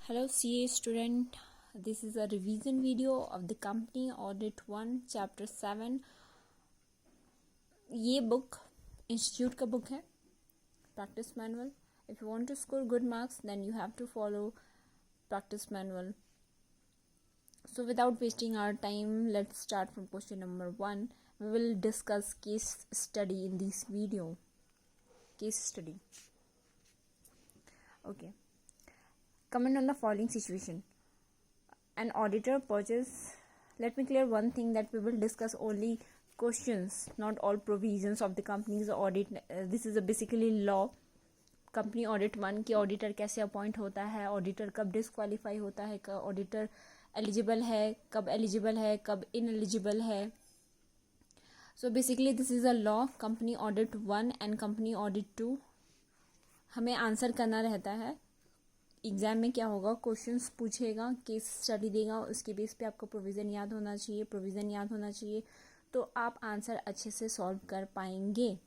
Hello CA student, this is a revision video of the company audit 1 chapter 7. ये book institute का book है, practice manual. If you want to score good marks, then you have to follow practice manual. So without wasting our time, let's start from question number 1. We will discuss case study in this video. Case study. Okay. Comment on the following situation. An auditor purchase. Let me clear one thing, that we will discuss only questions, not all provisions of the company's audit. This is a basically law. Company audit 1 की auditor कैसे appoint होता है, auditor कब disqualify होता है, auditor eligible है, कब eligible है, कब इनएलिजिबल है. So basically this is a law. Company audit 1 and company audit 2 हमें आंसर करना रहता है. एग्ज़ाम में क्या होगा, क्वेश्चंस पूछेगा, केस स्टडी देगा, उसके बेस पे आपको प्रोविज़न याद होना चाहिए, तो आप आंसर अच्छे से सॉल्व कर पाएंगे.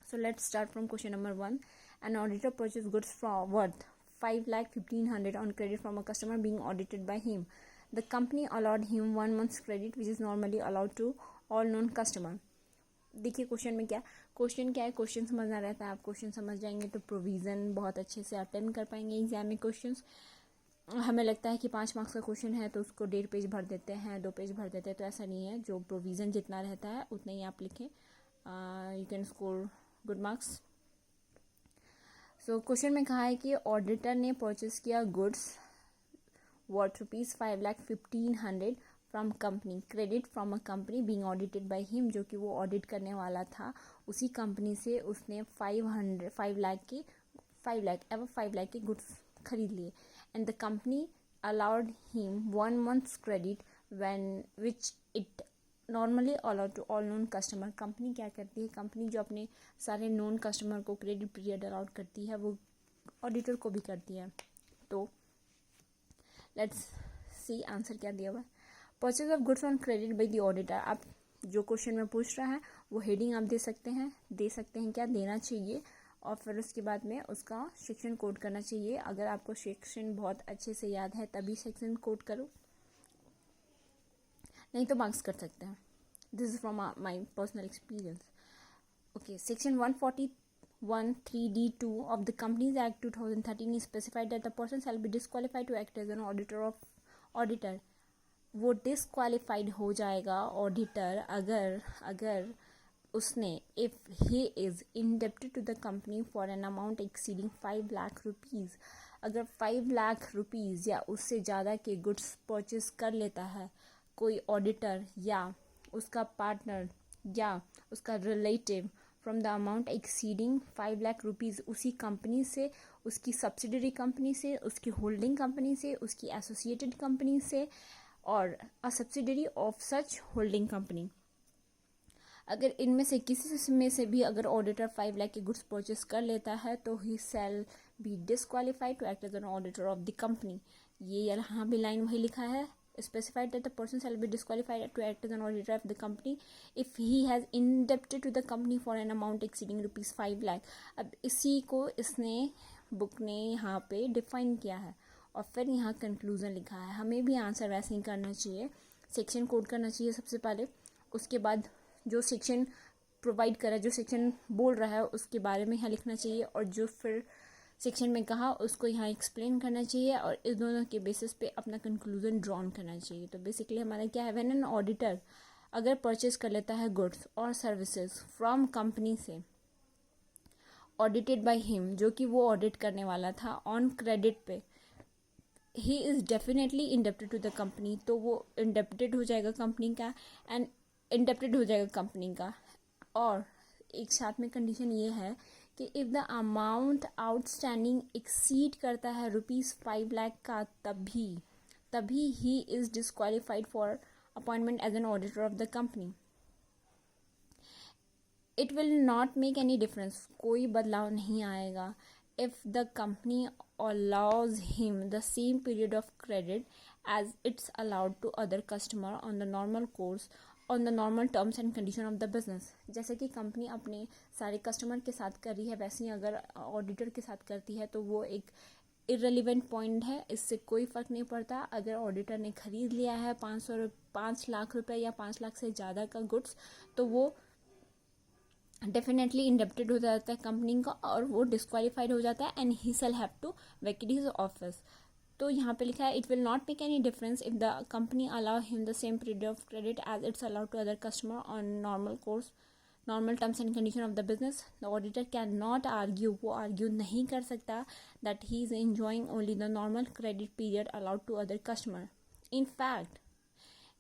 So let's start from question number 1. An auditor purchased goods for worth 5,15,000 on credit from a customer being audited by him. The company allowed him 1 month's credit, which is normally allowed to all known customer. देखिए question में question क्या है, question समझना रहता है. आप question समझ जाएंगे तो प्रोविज़न बहुत अच्छे से अटेम्प्ट कर पाएंगे एग्जाम में. क्वेश्चंस हमें लगता है कि 5 मार्क्स का क्वेश्चन है तो उसको 1.5 पेज भर देते हैं, 2 पेज भर देते हैं, तो ऐसा नहीं है. जो प्रोविज़न जितना रहता है उतना ही आप लिखें. You can score good marks. So question में कहा है कि ऑडिटर ने परचेस किया goods worth ₹5,15,000 from company, credit from a company being audited by him, जो कि वो ऑडिट करने वाला था. उसी कंपनी से उसने 5 लाख के गुड्स खरीद लिए. And the company allowed him 1 month's credit when which it normally allowed to all known customer. Company क्या करती है, कंपनी जो अपने सारे नोन कस्टमर को क्रेडिट पीरियड अलाउड करती है वो ऑडिटर को भी करती है. तो लेट्स सी आंसर क्या दिया हुआ है. Purchase of goods on credit by the auditor. आप जो क्वेश्चन में पूछ रहा है वो हेडिंग आप दे सकते हैं क्या देना चाहिए, और फिर उसके बाद में उसका सेक्शन कोड करना चाहिए. अगर आपको सेक्शन बहुत अच्छे से याद है तभी सेक्शन कोड करो, नहीं तो मार्क्स कर सकते हैं. This is from my personal experience. Okay, section 141(3)(d)(2 of the Companies Act 2013 is specified that the person shall be disqualified to act as an auditor. वो डिसक्वालीफाइड हो जाएगा ऑडिटर अगर उसने if he is indebted to the company for an amount exceeding 5 lakh rupees. अगर 5 lakh rupees या उससे ज़्यादा के गुड्स परचेज कर लेता है कोई ऑडिटर या उसका पार्टनर या उसका relative from the amount exceeding 5 lakh rupees, उसी कंपनी से, उसकी सब्सिडरी कंपनी से, उसकी होल्डिंग कंपनी से, उसकी एसोसिएटेड कंपनी से, और a subsidiary of such holding company. अगर इनमें से किसी में से भी अगर ऑडिटर 5 लाख के गुड्स परचेस कर लेता है तो ही shall be disqualified to act as an auditor of the company. ये यहाँ भी लाइन वही लिखा है, specified that the person shall be disqualified to act as an auditor of the company if he has indebted to the company for an amount exceeding ₹5 lakh. अब इसी को इसने बुक ने यहाँ पे डिफाइन किया है और फिर यहाँ कंक्लूजन लिखा है. हमें भी आंसर वैसे ही करना चाहिए, सेक्शन कोड करना चाहिए सबसे पहले, उसके बाद जो सेक्शन प्रोवाइड करा, जो सेक्शन बोल रहा है उसके बारे में यहाँ लिखना चाहिए, और जो फिर सेक्शन में कहा उसको यहाँ एक्सप्लेन करना चाहिए, और इस दोनों के बेसिस पे अपना कंक्लूजन ड्रॉन करना चाहिए. तो बेसिकली हमारा क्या है, व्हेन एन ऑडिटर अगर परचेज कर लेता है गुड्स और सर्विसेज फ्रॉम कंपनी से ऑडिटेड बाय हिम, जो कि वो ऑडिट करने वाला था, ऑन क्रेडिट पे, he is definitely indebted to the company, तो वो इंडेप्टेड हो जाएगा कंपनी का एंड इंडेप्टेड हो जाएगा कंपनी का. और एक साथ में कंडीशन ये है कि if the amount outstanding exceed करता है ₹5 लाख का, तभी he is disqualified for appointment as an auditor of the company. It will not make any difference, कोई बदलाव नहीं आएगा, if the company allows him the same period of credit as it's allowed to other customer on the normal course on the normal terms and condition of the business. जैसे कि company अपने सारे customer के साथ कर रही है, वैसे ही अगर ऑडिटर के साथ करती है तो वो एक इररिलेवेंट पॉइंट है, इससे कोई फ़र्क नहीं पड़ता। अगर ऑडिटर ने खरीद लिया है 5 लाख रुपए या 5 लाख से ज़्यादा का गुड्स, तो वो डेफिनेटली इंडेप्टेड हो जाता है कंपनी का और वो डिस्क्वालीफाइड हो जाता है and he shall have to vacate his office. तो यहाँ पे लिखा है it will not make any difference if the company allow him the same period of credit as it's allowed to other customer on normal terms and condition of the business. The auditor cannot argue, वो argue नहीं कर सकता that he is enjoying only the normal credit period allowed to other customer.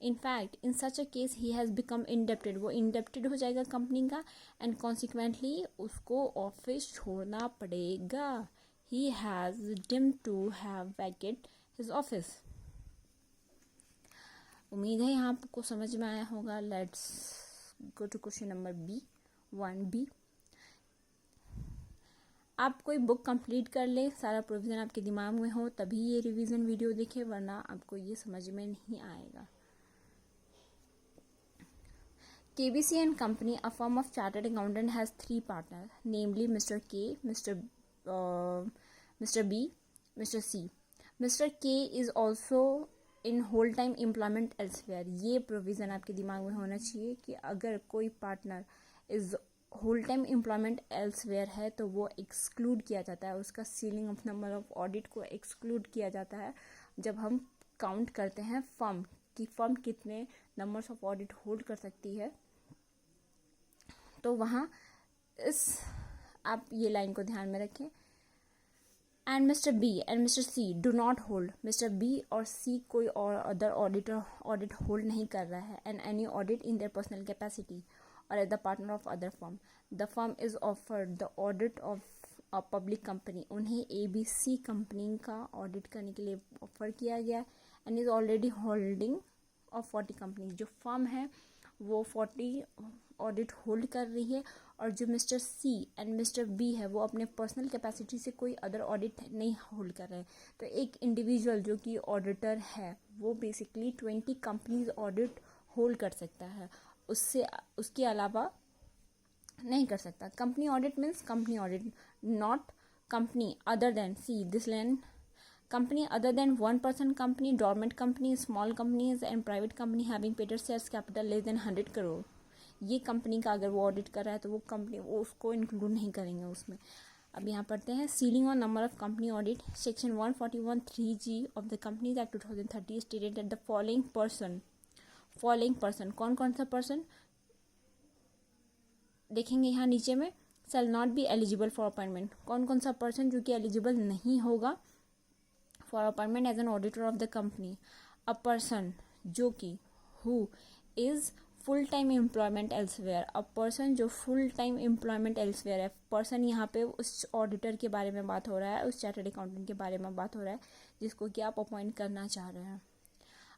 In fact, in such a case, he has become indebted. वो indebted हो जाएगा company का and consequently उसको office छोड़ना पड़ेगा. He has deemed to have vacate his office. उम्मीद है यहाँ आपको समझ में आया होगा. Let's go to question number B, 1B. आप कोई बुक कंप्लीट कर ले, सारा प्रोविज़न आपके दिमाग में हो, तभी ये रिवीजन वीडियो देखें, वरना आपको ये समझ में नहीं आएगा. KBC and Company, a firm of chartered accountant, has 3 partners, namely Mr. K, Mr. B, Mr. C. Mr. K is also in whole-time employment elsewhere. ये प्रोविज़न आपके दिमाग में होना चाहिए कि अगर कोई partner is whole time employment elsewhere है तो वो एक्सक्लूड किया जाता है, उसका ceiling of number of audit को एक्सक्लूड किया जाता है जब हम काउंट करते हैं फर्म कि फर्म कितने नंबर्स ऑफ ऑडिट होल्ड कर सकती है. तो वहाँ आप ये लाइन को ध्यान में रखें. And mister B and mister C do not hold, mister B और सी कोई और अदर ऑडिट होल्ड नहीं कर रहा है and any audit in their personal capacity और as the partner of other firm. The firm is offered the audit of a public company. उन्हें ABC company का ऑडिट करने के लिए ऑफर किया गया and is already holding of 40 company. जो firm है वो 40 ऑडिट होल्ड कर रही है और जो mister C and mister B है वो अपने पर्सनल कैपेसिटी से कोई अदर ऑडिट नहीं होल्ड कर रहे हैं. तो एक इंडिविजुअल जो कि ऑडिटर है वो बेसिकली 20 कंपनीज ऑडिट होल्ड कर सकता है, उसके अलावा नहीं कर सकता. Company audit means company audit, not company other than see this land company other than one person company, dormant company, small companies and private company having paid shares capital less than 100 crore. ये company का अगर वो audit कर रहा है तो वो company वो उसको इंक्लूड नहीं करेंगे उसमें. अब यहाँ पढ़ते हैं ceiling on number of company audit. Section 141(3)(g of the companies act 2030 stated that the following person कौन कौन सा पर्सन देखेंगे यहाँ नीचे में, shall not be eligible for appointment. कौन कौन सा पर्सन जो कि एलिजिबल नहीं होगा for appointment as an auditor of the company. A person जो कि who is full time employment elsewhere. A person जो full time employment elsewhere है. person यहाँ पे उस ऑडिटर के बारे में बात हो रहा है, उस चार्टर्ड अकाउंटेंट के बारे में बात हो रहा है जिसको कि आप अपॉइंट करना चाह रहे हैं.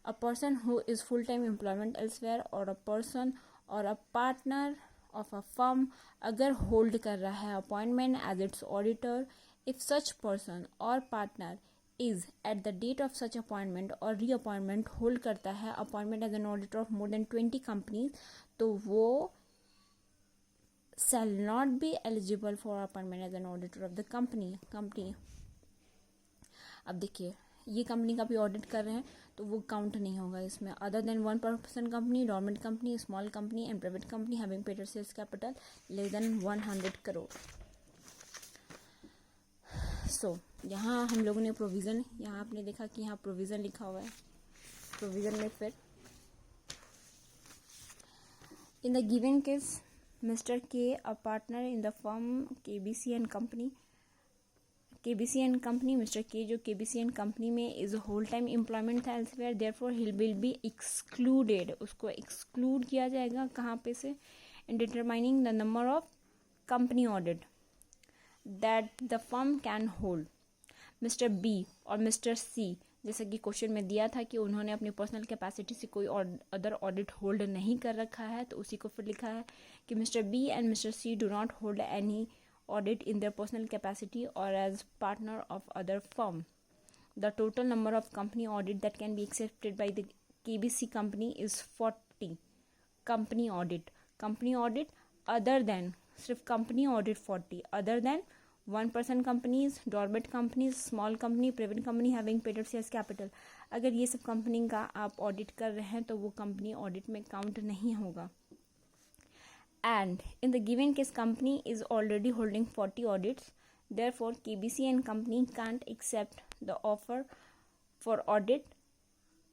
A person who is full time employment elsewhere और a person और a partner of a firm अगर होल्ड कर रहा है appointment as its auditor. if such person और partner is at the date of such appointment और reappointment hold करता है appointment as an auditor of more than 20 companies, तो वो shall not be eligible for appointment as an auditor of the company. अब देखिए ये company का भी ऑडिट कर रहे हैं तो वो काउंट नहीं होगा इसमें. Other than one person company, dormant company, small company and private company having paid sales capital less than 100 crore. So यहाँ हम लोगों ने प्रोविज़न, यहाँ आपने देखा कि यहाँ प्रोविज़न लिखा हुआ है. प्रोविज़न में फिर in the given case mister K a partner in the firm KBC and company, mister K जो KBC एंड कंपनी में इज होल टाइम एम्प्लॉयमेंट था elsewhere, therefore he will be excluded. उसको exclude किया जाएगा कहाँ पे से, in determining the number of company audit that the firm can hold. Mister B और मिस्टर सी जैसा कि क्वेश्चन में दिया था कि उन्होंने अपनी पर्सनल कैपेसिटी से कोई अदर ऑडिट होल्ड नहीं कर रखा है, तो उसी को फिर लिखा है कि mister B and mister C do not hold any audit in their personal capacity और as partner of other firm. The total number of company audit that can be accepted by the KBC company is 40 company audit other than, सिर्फ company audit 40 other than 1% companies, dormant companies, small company, private company having paid up shares capital. अगर ये सब company का आप audit कर रहे हैं तो वो कंपनी ऑडिट में काउंट नहीं होगा। And in the given case, company is already holding 40 audits. Therefore, KBC and company can't accept the offer for audit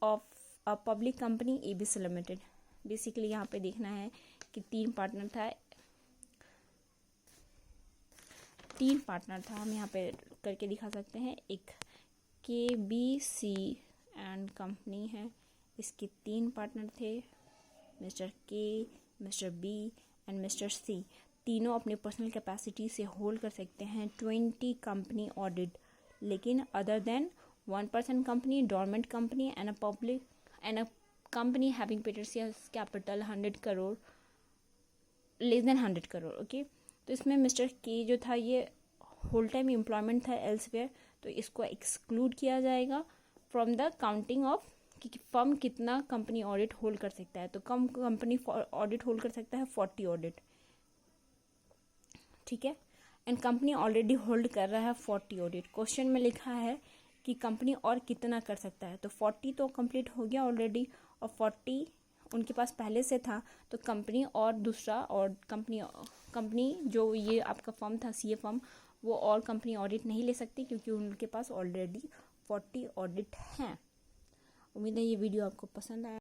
of a public company ABC Limited. Basically, यहाँ पे देखना है कि तीन पार्टनर था, हम यहाँ पे करके दिखा सकते हैं। एक KBC एंड कंपनी है, इसके तीन पार्टनर थे, मिस्टर के, मिस्टर बी एंड मिस्टर सी। तीनों अपनी पर्सनल कैपेसिटी से होल्ड कर सकते हैं 20 कंपनी ऑडिट, लेकिन other than 1% company, dormant company and a company having paid up shares capital 100 crore, less than 100 crore. Okay, तो इसमें मिस्टर के जो था ये होल टाइम एम्प्लॉयमेंट था एल्सवेयर, तो इसको एक्सक्लूड किया जाएगा फ्रॉम द काउंटिंग ऑफ कि फर्म कितना कंपनी ऑडिट होल्ड कर सकता है। तो कम कंपनी ऑडिट होल्ड कर सकता है 40 ऑडिट, ठीक है। एंड कंपनी ऑलरेडी होल्ड कर रहा है 40 ऑडिट। क्वेश्चन में लिखा है कि कंपनी और कितना कर सकता है, तो 40 तो कंप्लीट हो गया ऑलरेडी और 40 उनके पास पहले से था, तो कंपनी और दूसरा और कंपनी जो ये आपका फर्म था सीए फर्म, वो और कंपनी ऑडिट नहीं ले सकती क्योंकि उनके पास ऑलरेडी 40 ऑडिट हैं। उम्मीद है ये वीडियो आपको पसंद आया।